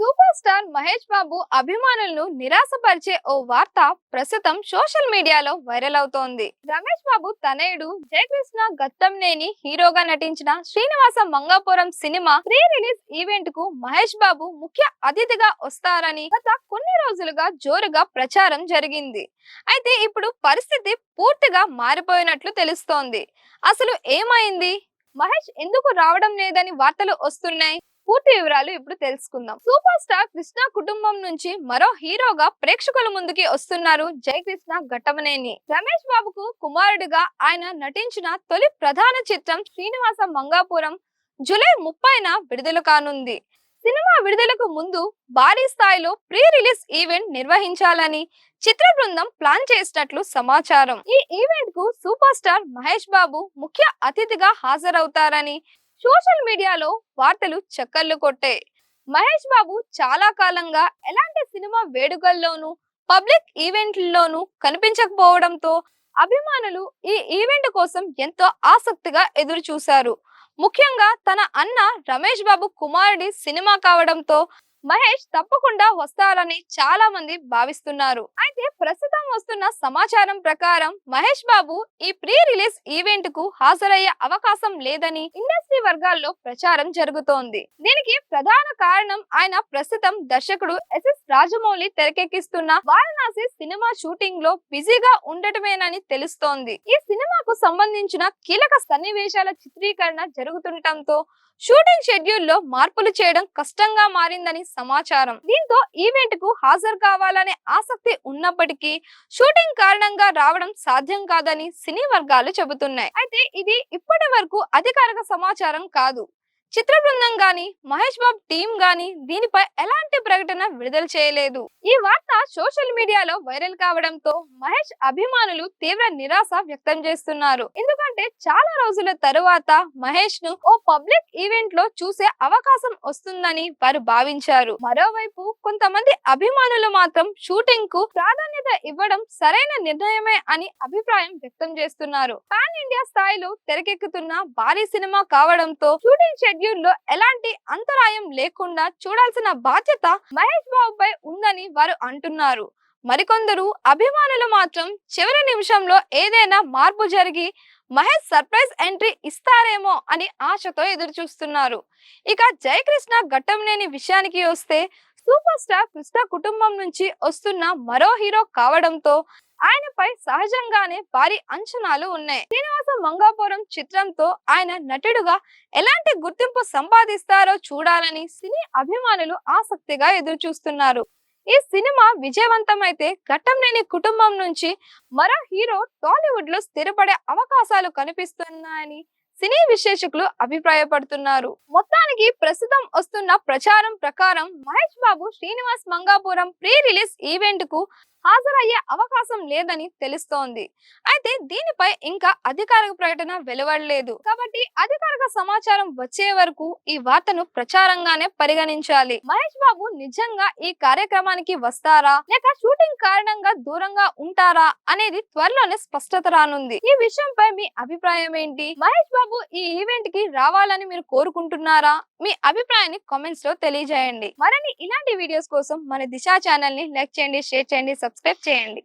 Super star Mahesh Babu అభిమానులను నిరాశపరిచే ఓ వార్త ప్రస్తుతం సోషల్ మీడియాలో వైరల్ అవుతోంది. రమేష్ బాబు తనయుడు జయకృష్ణ గత్తంనేని హీరోగా నటించిన Srinivasa Mangapuram cinema pre release event కు మహేష్ బాబు ముఖ్య అతిథిగా వస్తారని గత కొన్ని రోజులుగా జోరుగా ప్రచారం జరిగింది. అయితే ఇప్పుడు పరిస్థితి పూర్తిగా మారిపోయినట్లు తెలుస్తోంది. అసలు ఏమైంది? మహేష్ ఎందుకు రావడం లేదని వార్తలు వస్తున్నాయి. పూర్తి వివరాలు ఇప్పుడు తెలుసుకుందాం. సూపర్ స్టార్ కృష్ణ కుటుంబం నుంచి మరో హీరోగా ప్రేక్షకుల ముందుకి వస్తున్నారు జయకృష్ణ ఘట్టమనేని. రమేష్ బాబుకు కుమారుడిగా ఆయన నటించిన తొలి ప్రధాన చిత్రం శ్రీనివాస మంగాపురం జూలై 30న విడుదల కానుంది. సినిమా విడుదలకు ముందు భారీ స్థాయిలో ప్రీ రిలీజ్ ఈవెంట్ నిర్వహించాలని చిత్ర బృందం ప్లాన్ చేసినట్లు సమాచారం. ఈ ఈవెంట్ కు సూపర్ స్టార్ మహేష్ బాబు ముఖ్య అతిథిగా హాజరవుతారని సోషల్ మీడియాలో వార్తలు చక్కర్లు కొట్టాయి. మహేష్ బాబు చాలా కాలంగా ఎలాంటి సినిమా వేడుకల్లోనూ పబ్లిక్ ఈవెంట్లలోనూ కనిపించకపోవడంతో అభిమానులు ఈ ఈవెంట్ కోసం ఎంతో ఆసక్తిగా ఎదురు చూశారు. ముఖ్యంగా తన అన్న రమేష్ బాబు కుమారుడి సినిమా కావడంతో మహేష్ తప్పకుండా వస్తారని చాలా మంది భావిస్తున్నారు. అయితే ప్రస్తుతం వస్తున్న సమాచారం ప్రకారం మహేష్ బాబు ఈ ప్రీ రిలీజ్ ఈవెంట్ కు హాజరయ్యే అవకాశం లేదని ఇండస్ట్రీ వర్గాల్లో ప్రచారం జరుగుతోంది. దీనికి ప్రధాన కారణం ఆయన ప్రస్తుతం దర్శకుడు ఎస్ఎస్ రాజమౌళి తెరకెక్కిస్తున్న వారణాసి సినిమా షూటింగ్ లో బిజీగా ఉండటమేనని తెలుస్తోంది. ఈ సినిమాకు సంబంధించిన కీలక సన్నివేశాల చిత్రీకరణ జరుగుతుండటంతో షూటింగ్ షెడ్యూల్ లో మార్పులు చేయడం కష్టంగా మారిందని సమాచారం. దీంతో ఈవెంట్ కు హాజరు కావాలనే ఆసక్తి ఉన్నప్పటికీ షూటింగ్ కారణంగా రావడం సాధ్యం కాదని సినీ వర్గాలు చెబుతున్నాయి. అయితే ఇది ఇప్పటి వరకు అధికారిక సమాచారం కాదు. చిత్ర బృందం గాని మహేష్ బాబు టీం గాని దీనిపై ఎలాంటి ప్రకటన విడుదల చేయలేదు. ఈ వార్త సోషల్ మీడియాలో వైరల్ కావడంతో మహేష్ అభిమానులు తీవ్ర నిరాశ వ్యక్తం చేస్తున్నారు. ఎందుకంటే చాలా రోజుల తరువాత మహేష్ ను ఓ పబ్లిక్ ఈవెంట్ లో చూసే అవకాశం వస్తుందని వారు భావించారు. మరోవైపు కొంతమంది అభిమానులు మాత్రం షూటింగ్ కు ప్రాధాన్యత ఇవ్వడం సరైన నిర్ణయమే అని అభిప్రాయం వ్యక్తం చేస్తున్నారు. పాన్ ఇండియా స్థాయిలో తెరకెక్కుతున్న భారీ సినిమా కావడంతో షూటింగ్ షెడ్యూల్ లో ఎలాంటి అంతరాయం లేకుండా చూడాల్సిన బాధ్యత మహేష్ బాబుపై ఉందని వారు అంటున్నారు. మరికొందరు అభిమానులు మాత్రం చివరి నిమిషంలో ఏదైనా మార్పు జరిగి మహేష్ సర్ప్రైజ్ ఎంట్రీ ఇస్తారేమో అని ఆశతో ఎదురు చూస్తున్నారు. ఇక జయకృష్ణ ఘట్టమనేని విషయానికి వస్తే సూపర్ స్టార్ కృష్ణ కుటుంబం నుంచి వస్తున్న మరో హీరో కావడంతో ఆయనపై సహజంగానే భారీ అంచనాలు ఉన్నాయి. శ్రీనివాస మంగాపురం చిత్రంతో ఆయన నటుడుగా ఎలాంటి గుర్తింపు సంపాదిస్తారో చూడాలని సినీ అభిమానులు ఆసక్తిగా ఎదురు చూస్తున్నారు. ఈ సినిమా విజయవంతమైతే ఘట్టమనేని కుటుంబం నుంచి మరో హీరో టాలీవుడ్ లో స్థిరపడే అవకాశాలు కనిపిస్తున్నాయని సినీ విశ్లేషకులు అభిప్రాయపడుతున్నారు. మొత్తానికి ప్రస్తుతం వస్తున్న ప్రచారం ప్రకారం Mahesh Babu Srinivas Mangapuram pre release event కు హాజరయ్యే అవకాశం లేదని తెలుస్తోంది. అయితే దీనిపై ఇంకా అధికారిక ప్రకటన వెలువడలేదు కాబట్టి అధికారిక సమాచారం వచ్చే వరకు ఈ వార్తను ప్రచారంగానే పరిగణించాలి. మహేష్ బాబు నిజంగా ఈ కార్యక్రమానికి వస్తారా లేక షూటింగ్ కారణంగా దూరంగా ఉంటారా అనేది త్వరలోనే స్పష్టత రానుంది. ఈ విషయంపై మీ అభిప్రాయం ఏంటి? మహేష్ బాబు ఈ ఈవెంట్ కి రావాలని మీరు కోరుకుంటున్నారా? మీ అభిప్రాయాన్ని కామెంట్స్ లో తెలియజేయండి. మరిన్ని ఇలాంటి వీడియోస్ కోసం మన దిశ ఛానల్ ని లైక్ చేయండి, షేర్ చేయండి, సబ్స్క్రైబ్ చేయండి.